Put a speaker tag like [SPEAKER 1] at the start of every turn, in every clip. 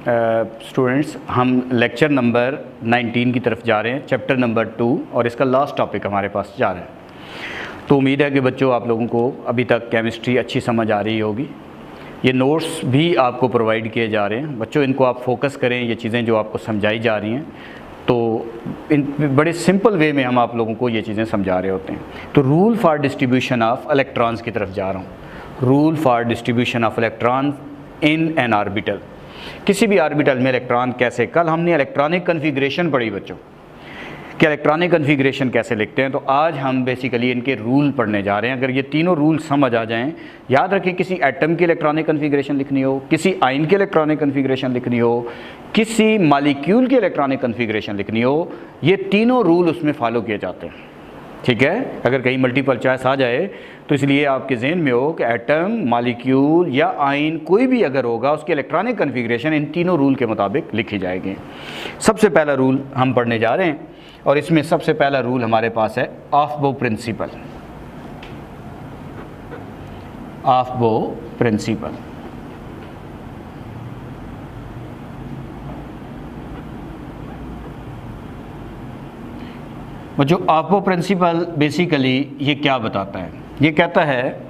[SPEAKER 1] Students, हम lecture number 19 की तरफ जा रहे हैं, चैप्टर नंबर 2, और इसका लास्ट टॉपिक हमारे पास जा रहा है। तो उम्मीद है कि बच्चों आप लोगों को अभी तक केमिस्ट्री अच्छी समझ आ रही होगी। ये नोट्स भी आपको प्रोवाइड किए जा रहे हैं बच्चों, इनको आप फोकस करें। ये चीज़ें जो आपको समझाई जा रही हैं तो इन बड़े सिंपल वे में हम आप लोगों को ये चीज़ें समझा रहे होते हैं। तो rule for distribution of electrons की तरफ जा रहा हूँ। Rule for distribution of electron in an orbital, किसी भी ऑर्बिटल में इलेक्ट्रॉन कैसे, कल हमने इलेक्ट्रॉनिक कन्फिग्रेशन पढ़ी बच्चों कि इलेक्ट्रॉनिक कन्फिग्रेशन कैसे लिखते हैं, तो आज हम बेसिकली इनके रूल पढ़ने जा रहे हैं। अगर ये तीनों रूल समझ आ जाएं, याद रखें, किसी एटम की इलेक्ट्रॉनिक कन्फिग्रेशन लिखनी हो, किसी आयन की इलेक्ट्रॉनिक कन्फिग्रेशन लिखनी हो, किसी मॉलिक्यूल की इलेक्ट्रॉनिक कन्फिग्रेशन लिखनी हो, ये तीनों रूल उसमें फॉलो किए जाते हैं। ठीक है, अगर कहीं मल्टीपल चॉइस आ जाए तो इसलिए आपके जहन में हो कि एटम, मॉलिक्यूल या आयन कोई भी अगर होगा उसकी इलेक्ट्रॉनिक कन्फिग्रेशन इन तीनों रूल के मुताबिक लिखी जाएगी। सबसे पहला रूल हम पढ़ने जा रहे हैं और इसमें सबसे पहला रूल हमारे पास है ऑफ-बो प्रिंसिपल। ऑफ-बो प्रिंसिपल, जो ऑफ-बो प्रिंसिपल बेसिकली ये क्या बताता है, ये कहता है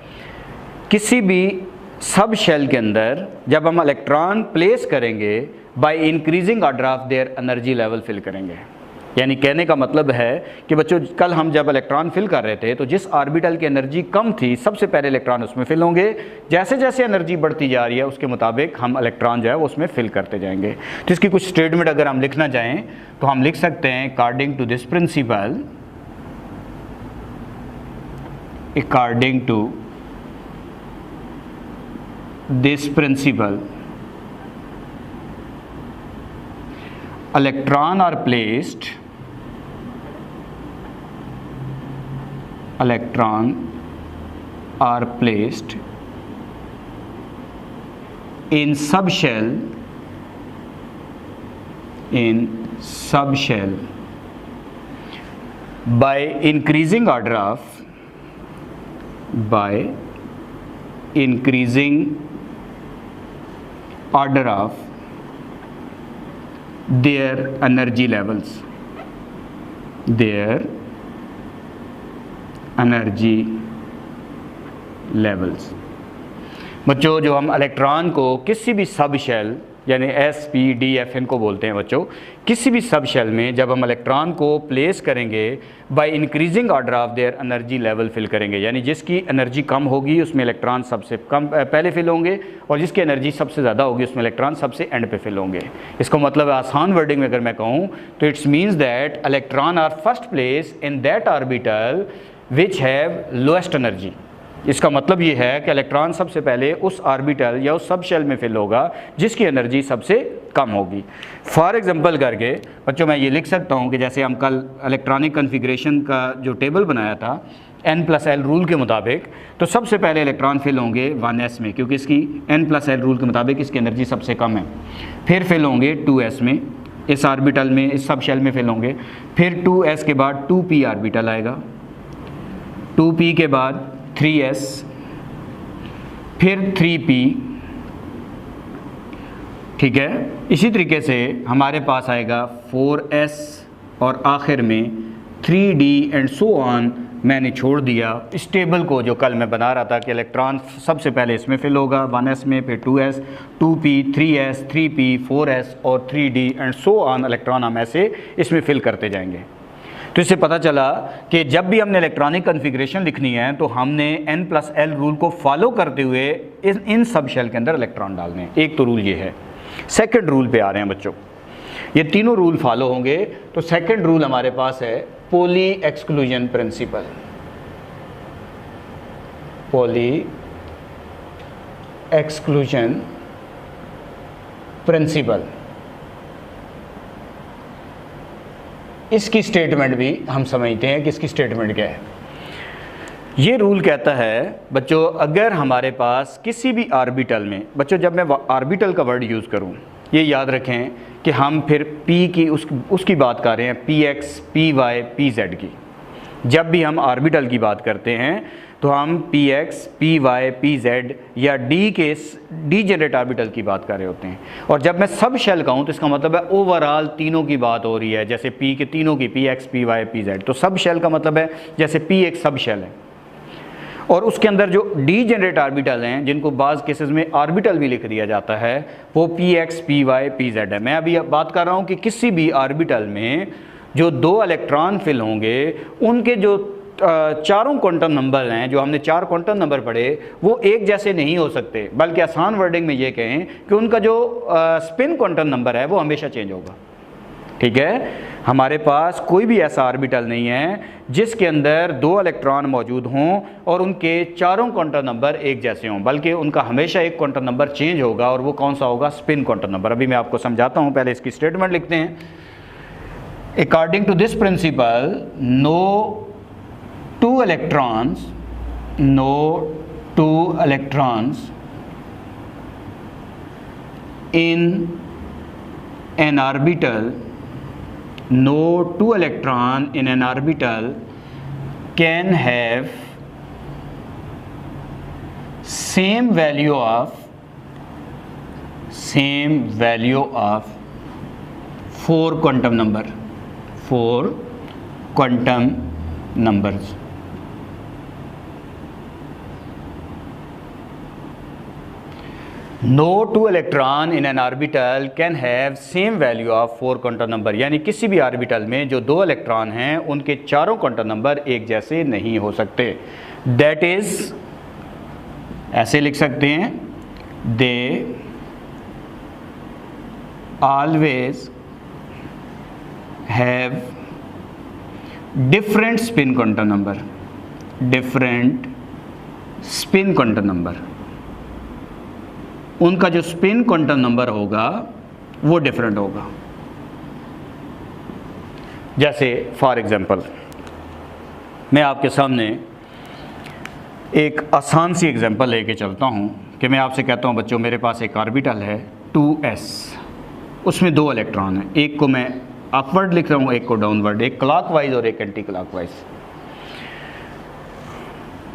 [SPEAKER 1] किसी भी सब शेल के अंदर जब हम इलेक्ट्रॉन प्लेस करेंगे by increasing order of their energy level fill करेंगे। यानी कहने का मतलब है कि बच्चों कल हम जब इलेक्ट्रॉन फिल कर रहे थे तो जिस ऑर्बिटल की एनर्जी कम थी सबसे पहले इलेक्ट्रॉन उसमें फिल होंगे, जैसे जैसे एनर्जी बढ़ती जा रही है उसके मुताबिक हम इलेक्ट्रॉन जो है वो उसमें फिल करते जाएंगे। तो इसकी कुछ स्टेटमेंट अगर हम लिखना चाहें तो हम लिख सकते हैं according to this principle, according to this principle, electron are placed in subshell by increasing order of their energy levels, बच्चों जो हम इलेक्ट्रॉन को किसी भी सब शेल यानी SPDF इनको बोलते हैं बच्चों, किसी भी सब शेल में जब हम इलेक्ट्रॉन को प्लेस करेंगे by increasing order of their energy level fill करेंगे। यानी जिसकी एनर्जी कम होगी उसमें इलेक्ट्रॉन सबसे कम पहले फिल होंगे और जिसकी एनर्जी सबसे ज़्यादा होगी उसमें इलेक्ट्रॉन सबसे एंड पे फिल होंगे। इसका मतलब आसान वर्डिंग में अगर मैं कहूँ तो it's means that electron are first place in that orbital which have lowest energy. इसका मतलब ये है कि इलेक्ट्रॉन सबसे पहले उस ऑर्बिटल या उस सब शेल में फिल होगा जिसकी एनर्जी सबसे कम होगी। फॉर एग्जांपल करके बच्चों मैं ये लिख सकता हूँ कि जैसे हम कल इलेक्ट्रॉनिक कन्फिग्रेशन का जो टेबल बनाया था N+L रूल के मुताबिक, तो सबसे पहले इलेक्ट्रॉन फिल होंगे 1s में क्योंकि इसकी N+L रूल के मुताबिक इसकी एनर्जी सबसे कम है। फिर फिल होंगे 2s में, इस ऑर्बिटल में, इस सब शेल में फिल होंगे। फिर 2s के बाद 2p ऑर्बिटल आएगा, 2p के बाद 3s, फिर 3p। ठीक है, इसी तरीके से हमारे पास आएगा 4s और आखिर में 3d एंड सो ऑन। मैंने छोड़ दिया इस टेबल को जो कल मैं बना रहा था कि इलेक्ट्रॉन सबसे पहले इसमें फिल होगा 1s में, फिर 2s, 2p, 3s, 3p, 4s और 3d and so on electron हम ऐसे इसमें फिल करते जाएंगे। तो इससे पता चला कि जब भी हमने इलेक्ट्रॉनिक कन्फिग्रेशन लिखनी है तो हमने N+L रूल को फॉलो करते हुए इन सब शेल के अंदर इलेक्ट्रॉन डालने हैं। एक तो रूल ये है। सेकंड रूल पे आ रहे हैं बच्चों, ये तीनों रूल फॉलो होंगे तो सेकंड रूल हमारे पास है poly exclusion principle. Poly exclusion principle, इसकी स्टेटमेंट भी हम समझते हैं कि इसकी स्टेटमेंट क्या है। ये रूल कहता है बच्चों अगर हमारे पास किसी भी ऑर्बिटल में, बच्चों जब मैं ऑर्बिटल का वर्ड यूज़ करूँ ये याद रखें कि हम फिर P की उसकी बात कर रहे हैं, PX, PY, PZ की। जब भी हम ऑर्बिटल की बात करते हैं तो हम p x, p y, p z या डी के डीजेनरेट ऑर्बिटल की बात कर रहे होते हैं। और जब मैं सब शेल कहूँ तो इसका मतलब है ओवरऑल तीनों की बात हो रही है, जैसे पी के तीनों की, p x, p y, p z. तो सब शेल का मतलब है जैसे पी एक सब शेल है और उसके अंदर जो डीजेनरेट ऑर्बिटल हैं, जिनको बाज़ केसेस में ऑर्बिटल भी लिख दिया जाता है, वो p x, p y, p z है। मैं अभी बात कर रहा हूँ कि किसी भी ऑर्बिटल में जो 2 इलेक्ट्रॉन फिल होंगे, उनके जो चारों क्वांटम नंबर हैं, जो हमने 4 क्वांटम नंबर पढ़े, वो एक जैसे नहीं हो सकते, बल्कि आसान वर्डिंग में ये कहें कि उनका जो स्पिन क्वांटम नंबर है वो हमेशा चेंज होगा। ठीक है, हमारे पास कोई भी ऐसा ऑर्बिटल नहीं है जिसके अंदर 2 इलेक्ट्रॉन मौजूद हों और उनके चारों क्वांटम नंबर एक जैसे हों, बल्कि उनका हमेशा एक क्वांटम नंबर चेंज होगा, और वो कौन सा होगा? Spin quantum number. अभी मैं आपको समझाता हूँ, पहले इसकी स्टेटमेंट लिखते हैं। According to this principle, no two electrons in an orbital, no 2 electron in an orbital can have same value of 4 quantum numbers. No 2 electron in an orbital can have same value of 4 quantum number, यानी किसी भी orbital में जो 2 electron हैं उनके चारों quantum number एक जैसे नहीं हो सकते। दैट इज, ऐसे लिख सकते हैं, they always have different spin quantum number, उनका जो स्पिन क्वांटम नंबर होगा वो डिफरेंट होगा। जैसे फॉर एग्जांपल मैं आपके सामने एक आसान सी एग्जांपल लेके चलता हूँ कि मैं आपसे कहता हूँ बच्चों, मेरे पास एक ऑर्बिटल है 2s, उसमें 2 इलेक्ट्रॉन हैं, एक को मैं अपवर्ड लिख रहा हूँ, एक को डाउनवर्ड, एक क्लॉकवाइज और एक एंटी क्लॉकवाइज।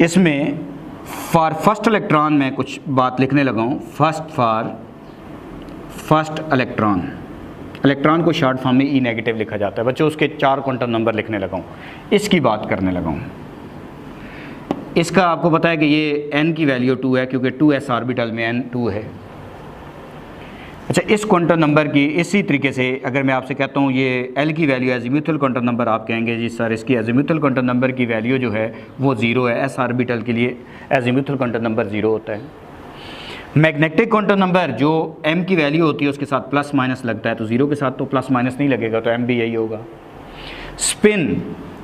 [SPEAKER 1] इसमें फॉर फर्स्ट इलेक्ट्रॉन में कुछ बात लिखने लगा हूँ। फर्स्ट इलेक्ट्रॉन को शॉर्ट फॉर्म में ई नेगेटिव लिखा जाता है बच्चों, उसके 4 क्वांटम नंबर लिखने लगा हूँ, इसकी बात करने लगा हूँ। इसका आपको पता है कि ये n की वैल्यू 2 है क्योंकि 2s ऑर्बिटल में n 2 है। अच्छा, इस क्वांटम नंबर की इसी तरीके से अगर मैं आपसे कहता हूँ ये L की वैल्यू एजीम्यूथल क्वांटम नंबर, आप कहेंगे जी सर इसकी एजीम्यूथल क्वांटम नंबर की वैल्यू जो है वो 0 है। s ऑर्बिटल के लिए एजीम्यूथल क्वांटम नंबर 0 होता है। मैग्नेटिक क्वांटम नंबर जो m की वैल्यू होती है उसके साथ प्लस माइनस लगता है, तो 0 के साथ तो प्लस माइनस नहीं लगेगा, तो m भी यही होगा। Spin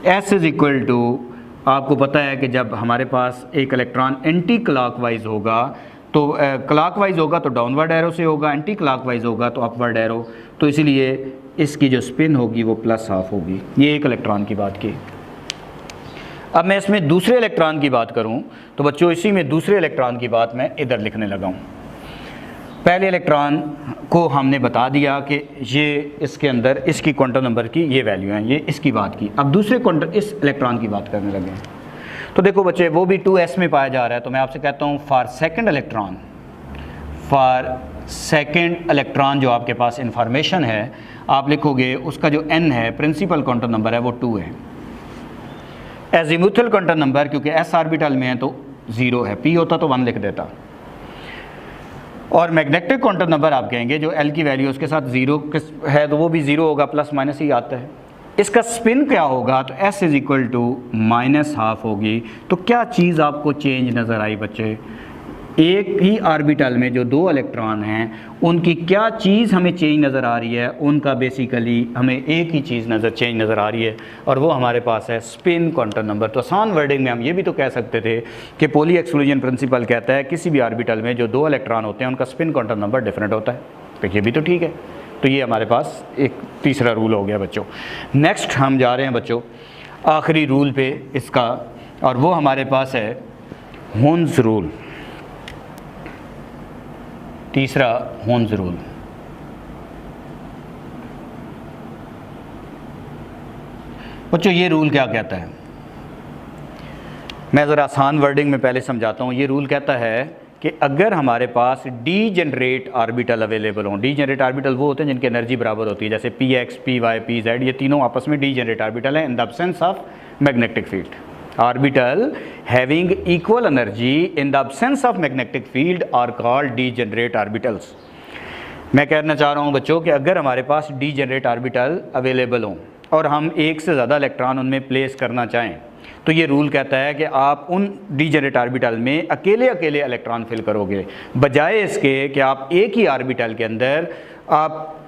[SPEAKER 1] s is equal to, आपको पता है कि जब हमारे पास एक इलेक्ट्रॉन एंटी क्लॉकवाइज होगा तो क्लॉकवाइज होगा तो डाउनवर्ड एरो से होगा, एंटी क्लॉकवाइज होगा तो अपवर्ड एरो, तो इसीलिए इसकी जो स्पिन होगी वो +½ होगी। ये एक इलेक्ट्रॉन की बात की। अब मैं इसमें दूसरे इलेक्ट्रॉन की बात करूं तो बच्चों इसी में दूसरे इलेक्ट्रॉन की बात मैं इधर लिखने लगा हूं। पहले इलेक्ट्रॉन को हमने बता दिया कि ये इसके अंदर इसकी क्वांटम नंबर की ये वैल्यू है, ये इसकी बात की। अब दूसरे क्वांटम इस इलेक्ट्रॉन की बात करने लगे हैं। तो देखो बच्चे, वो भी 2s में पाया जा रहा है, तो मैं आपसे कहता हूँ फॉर सेकंड इलेक्ट्रॉन जो आपके पास इंफॉर्मेशन है आप लिखोगे, उसका जो n है प्रिंसिपल क्वांटम नंबर है वो 2 है। एजीम्यूथल क्वांटम नंबर क्योंकि s ऑर्बिटल में है तो 0 है, p होता तो 1 लिख देता। और मैग्नेटिक क्वांटम नंबर आप कहेंगे जो L की वैल्यू उसके साथ 0 है तो वो भी 0 होगा, प्लस माइनस ही आता है। इसका स्पिन क्या होगा, तो s इज इक्वल टू -½ होगी। तो क्या चीज़ आपको चेंज नज़र आई बच्चे? एक ही ऑर्बिटल में जो 2 इलेक्ट्रॉन हैं उनकी क्या चीज़ हमें चेंज नज़र आ रही है? उनका बेसिकली हमें एक ही चीज़ चेंज नज़र आ रही है और वो हमारे पास है स्पिन क्वांटम नंबर। तो आसान वर्डिंग में हम ये भी तो कह सकते थे कि पॉली एक्सक्लूजन प्रिंसिपल कहता है किसी भी ऑर्बिटल में जो 2 इलेक्ट्रॉन होते हैं उनका स्पिन क्वांटम नंबर डिफरेंट होता है, तो ये भी तो ठीक है। तो ये हमारे पास एक तीसरा रूल हो गया बच्चों। नेक्स्ट हम जा रहे हैं बच्चों आखिरी रूल पे इसका, और वो हमारे पास है होन्स रूल। तीसरा होन्स रूल। बच्चों ये रूल क्या कहता है? मैं ज़रा आसान वर्डिंग में पहले समझाता हूँ। ये रूल कहता है कि अगर हमारे पास डीजेनरेट ऑर्बिटल अवेलेबल हों, डीजेनरेट ऑर्बिटल वो होते हैं जिनकी एनर्जी बराबर होती है, जैसे px, py, pz, ये तीनों आपस में डीजेनरेट ऑर्बिटल हैं in the absence of magnetic field. Orbital having equal energy in the absence of magnetic field are called degenerate orbitals. मैं कहना चाह रहा हूँ बच्चों कि अगर हमारे पास डीजेनरेट ऑर्बिटल अवेलेबल हों और हम एक से ज़्यादा इलेक्ट्रॉन उनमें प्लेस करना चाहें, तो ये रूल कहता है कि आप उन डीजेनरेट ऑर्बिटल में अकेले अकेले इलेक्ट्रॉन फिल करोगे, बजाय इसके कि आप एक ही ऑर्बिटल के अंदर आप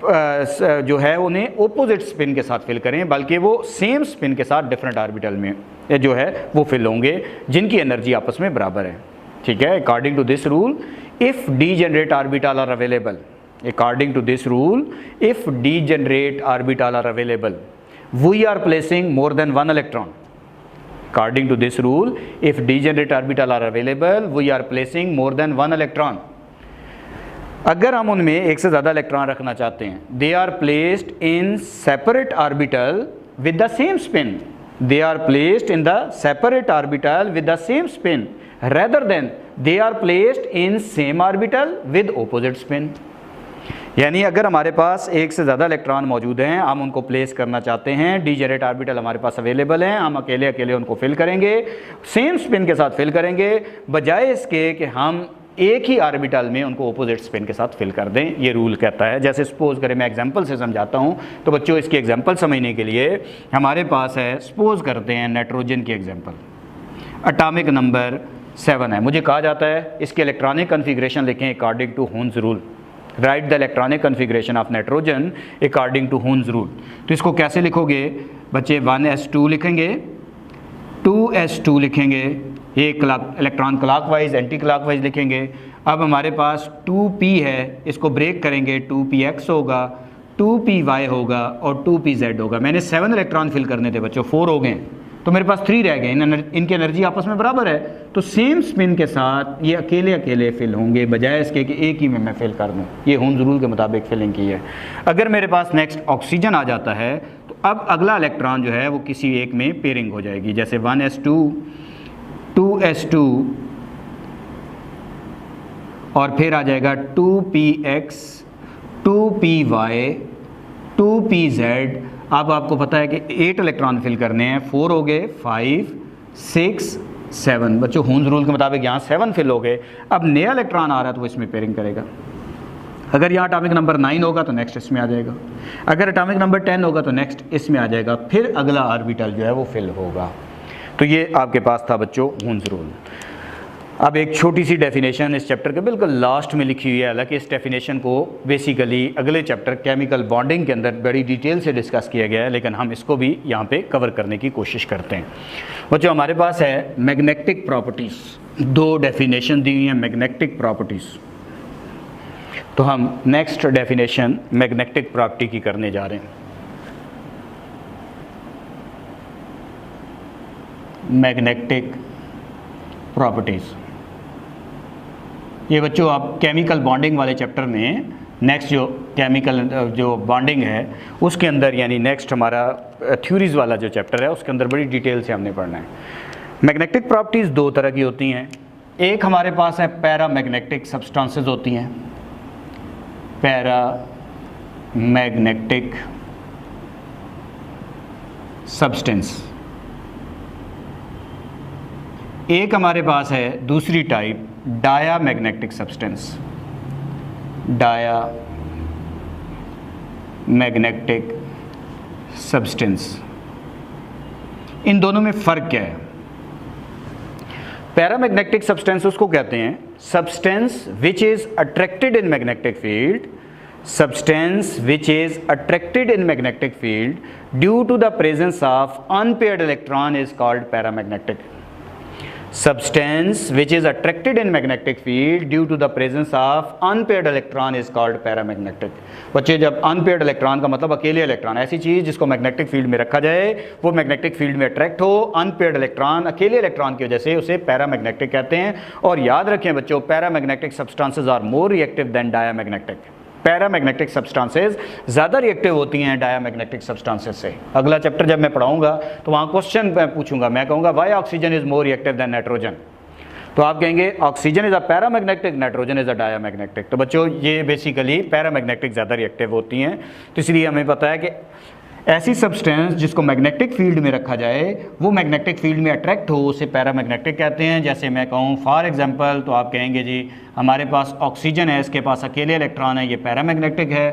[SPEAKER 1] जो है उन्हें ओपोजिट स्पिन के साथ फिल करें, बल्कि वो सेम स्पिन के साथ डिफरेंट ऑर्बिटल में जो है वो फिल होंगे जिनकी एनर्जी आपस में बराबर है। ठीक है, according to this rule if degenerate orbital are available, according to this rule, if degenerate orbital are available, we are placing more than one electron. According to this rule, if degenerate orbital are available, we are placing more than one electron. अगर हम उनमें एक से ज़्यादा electron रखना चाहते हैं, they are placed in separate orbital with the same spin. They are placed in the separate orbital with the same spin, rather than they are placed in same orbital with opposite spin. यानी अगर हमारे पास एक से ज़्यादा electron मौजूद हैं, हम उनको प्लेस करना चाहते हैं, डीजेनरेट ऑर्बिटल हमारे पास अवेलेबल हैं, हम अकेले अकेले उनको फिल करेंगे, सेम स्पिन के साथ फिल करेंगे, बजाय इसके कि हम एक ही ऑर्बिटल में उनको अपोजिट स्पिन के साथ फिल कर दें। ये रूल कहता है। जैसे सपोज करें, मैं एग्जांपल से समझाता हूँ, तो बच्चों इसकी एग्जांपल समझने के लिए हमारे पास है, सपोज करते हैं नाइट्रोजन की एग्जांपल, एटॉमिक नंबर 7 है। मुझे कहा जाता है इसकी इलेक्ट्रॉनिक कन्फिग्रेशन लिखें according to Hund's rule. Write the electronic configuration of nitrogen according to Hund's rule. तो इसको कैसे लिखोगे बच्चे? 1s2 लिखेंगे, 2s2 लिखेंगे, ये इलेक्ट्रॉन क्लॉकवाइज एंटी क्लॉकवाइज लिखेंगे। अब हमारे पास 2p है, इसको ब्रेक करेंगे, 2px होगा, 2py होगा और 2pz होगा। मैंने 7 इलेक्ट्रॉन फिल करने थे बच्चों, 4 हो गए, तो मेरे पास 3 रह गए। इनकी एनर्जी आपस में बराबर है, तो सेम स्पिन के साथ ये अकेले अकेले फिल होंगे, बजाय इसके कि एक ही में मैं फिल कर दूँ। ये हुन्स रूल के मुताबिक फिलिंग की है। अगर मेरे पास नेक्स्ट ऑक्सीजन आ जाता है, तो अब अगला इलेक्ट्रॉन जो है वो किसी एक में पेयरिंग हो जाएगी, जैसे 1s2, 2s2 और फिर आ जाएगा 2px, 2py, 2pz। अब आपको पता है कि 8 इलेक्ट्रॉन फिल करने हैं, 4 हो गए, 5, 6, 7। बच्चों हुन्स रूल के मुताबिक यहाँ 7 फिल हो गए। अब नया इलेक्ट्रॉन आ रहा है तो वो इसमें पेयरिंग करेगा। अगर यहाँ एटॉमिक नंबर 9 होगा तो नेक्स्ट इसमें आ जाएगा, अगर एटॉमिक नंबर 10 होगा तो नेक्स्ट इसमें आ जाएगा, फिर अगला ऑर्बिटल जो है वो फिल होगा। तो ये आपके पास था बच्चों हुन्स रूल। अब एक छोटी सी डेफिनेशन इस चैप्टर के बिल्कुल लास्ट में लिखी हुई है, हालांकि इस डेफिनेशन को बेसिकली अगले चैप्टर केमिकल बॉन्डिंग के अंदर बड़ी डिटेल से डिस्कस किया गया है, लेकिन हम इसको भी यहाँ पे कवर करने की कोशिश करते हैं। बच्चों हमारे पास है मैग्नेटिक प्रॉपर्टीज़, 2 डेफिनेशन दी हुई हैं मैग्नेटिक प्रॉपर्टीज़। तो हम नेक्स्ट डेफिनेशन मैग्नेटिक प्रॉपर्टी की करने जा रहे हैं। मैग्नेटिक प्रॉपर्टीज़, ये बच्चों आप केमिकल बॉन्डिंग वाले चैप्टर में नेक्स्ट जो केमिकल जो बॉन्डिंग है उसके अंदर, यानी नेक्स्ट हमारा थ्योरीज वाला जो चैप्टर है उसके अंदर बड़ी डिटेल से हमने पढ़ना है। मैग्नेटिक प्रॉपर्टीज़ 2 तरह की होती हैं। एक हमारे पास है पैरामैग्नेटिक सब्सटेंसेस होती हैं, पैरामैग्नेटिक सब्सटेंस। एक हमारे पास है दूसरी type diamagnetic substance, diamagnetic substance. इन दोनों में फ़र्क क्या है? पैरामैग्नेटिक सब्सटेंस उसको कहते हैं substance which is attracted in magnetic field, substance which is attracted in magnetic field due to the presence of unpaired electron is called paramagnetic. Substance which is attracted in magnetic field due to the presence of unpaired electron is called paramagnetic. बच्चे जब unpaired electron का मतलब अकेले electron, ऐसी चीज़ जिसको magnetic field में रखा जाए वो मैग्नेटिक फील्ड में अट्रैक्ट हो, अनपेयर्ड इलेक्ट्रॉन अकेले इलेक्ट्रॉन की वजह से उसे पैरामैग्नेटिक कहते हैं। और याद रखें बच्चों, paramagnetic substances are more reactive than diamagnetic. Paramagnetic substances ज़्यादा रिएक्टिव होती हैं डायामैग्नेटिक सब्सटेंसेस से। अगला चैप्टर जब मैं पढ़ाऊंगा तो वहाँ क्वेश्चन पूछूंगा, मैं कहूँगा why oxygen is more reactive then nitrogen, तो आप कहेंगे oxygen is a paramagnetic, nitrogen is a diamagnetic. तो बच्चों ये बेसिकली पैरामैग्नेटिक ज़्यादा रिएक्टिव होती हैं, तो इसलिए हमें पता है कि ऐसी सब्सटेंस जिसको मैग्नेटिक फील्ड में रखा जाए वो मैग्नेटिक फील्ड में अट्रैक्ट हो उसे पैरामैग्नेटिक कहते हैं। जैसे मैं कहूँ फॉर एग्जांपल, तो आप कहेंगे जी हमारे पास ऑक्सीजन है, इसके पास अकेले इलेक्ट्रॉन है, ये पैरामैग्नेटिक है,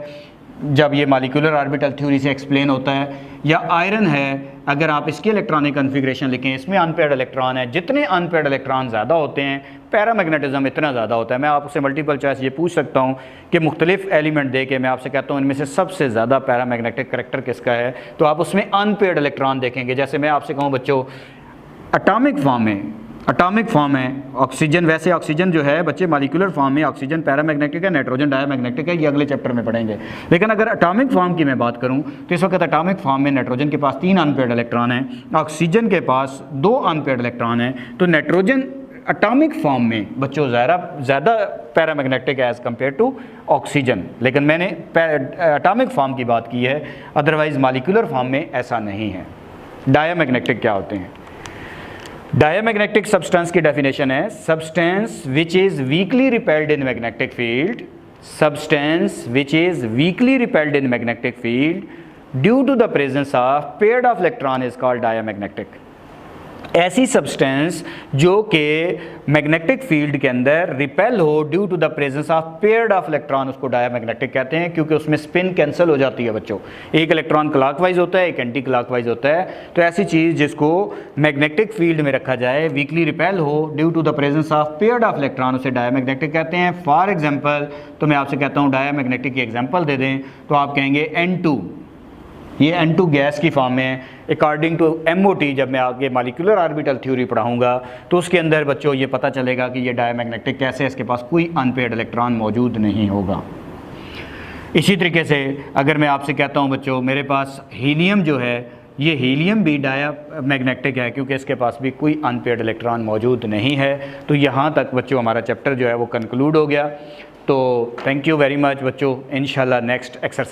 [SPEAKER 1] जब ये मॉलिक्यूलर ऑर्बिटल थ्योरी से एक्सप्लेन होता है। या आयरन है, अगर आप इसकी इलेक्ट्रॉनिक कन्फिग्रेशन लिखें, इसमें अनपेयर्ड इलेक्ट्रॉन है, जितने अनपेयर्ड इलेक्ट्रॉन ज़्यादा होते हैं पैरामैग्नेटिज्म इतना ज़्यादा होता है। मैं आपसे मल्टीपल चॉइस ये पूछ सकता हूँ कि मुख्तलिफ एलिमेंट दे के मैं आपसे कहता हूँ इनमें से सबसे ज़्यादा पैरामैग्नेटिक करैक्टर किसका है, तो आप उसमें अनपेयर्ड इलेक्ट्रॉन देखेंगे। जैसे मैं आपसे कहूँ बच्चों एटॉमिक फॉर्म है ऑक्सीजन, वैसे ऑक्सीजन जो है बच्चे मॉलिक्यूलर फॉर्म में ऑक्सीजन पैरामैग्नेटिक है, नाइट्रोजन डायामैग्नेटिक है, ये अगले चैप्टर में पढ़ेंगे। लेकिन अगर एटॉमिक फॉर्म की मैं बात करूं तो इस वक्त एटॉमिक फॉर्म में नाइट्रोजन के पास 3 अनपेयर्ड इलेक्ट्रॉन हैं, ऑक्सीजन के पास 2 अनपेयर्ड इलेक्ट्रॉन हैं, तो नाइट्रोजन एटॉमिक फॉर्म में बच्चों ज़्यादा पैरामैग्नेटिक है एज़ कम्पेयर टू ऑक्सीजन। लेकिन मैंने एटॉमिक फॉर्म की बात की है, अदरवाइज़ मॉलिक्यूलर फॉर्म में ऐसा नहीं है। डायामैग्नेटिक क्या होते हैं? डायामैग्नेटिक सब्सटेंस की डेफिनेशन है substance which is weakly repelled in magnetic field, substance which is weakly repelled in magnetic field due to the presence of paired of electron is called diamagnetic. ऐसी substance जो कि magnetic field के अंदर repel हो due to the presence of paired of electron, उसको diamagnetic कहते हैं, क्योंकि उसमें स्पिन कैंसिल हो जाती है बच्चों, एक इलेक्ट्रॉन क्लॉकवाइज होता है, एक एंटी क्लॉकवाइज होता है। तो ऐसी चीज़ जिसको मैग्नेटिक फील्ड में रखा जाए, वीकली रिपेल हो due to the presence of paired of electron, उसे डायामैग्नेटिक कहते हैं। फॉर एग्जाम्पल, तो मैं आपसे कहता हूँ डायामैग्नेटिक की एग्जाम्पल दे दें तो आप कहेंगे N2, ये N2 गैस की फॉर्म में अकॉर्डिंग टू MOT, जब मैं आगे मॉलिक्यूलर ऑर्बिटल थ्योरी पढ़ाऊंगा तो उसके अंदर बच्चों ये पता चलेगा कि ये डायामैग्नेटिक कैसे है, इसके पास कोई अनपेयर्ड इलेक्ट्रॉन मौजूद नहीं होगा। इसी तरीके से अगर मैं आपसे कहता हूँ बच्चों मेरे पास हीलियम जो है, ये हीलियम भी डायामैग्नेटिक है क्योंकि इसके पास भी कोई अनपेयर्ड इलेक्ट्रॉन मौजूद नहीं है। तो यहाँ तक बच्चों हमारा चैप्टर जो है वो कंक्लूड हो गया। तो थैंक यू वेरी मच बच्चों, इंशाल्लाह नेक्स्ट एक्सरसाइज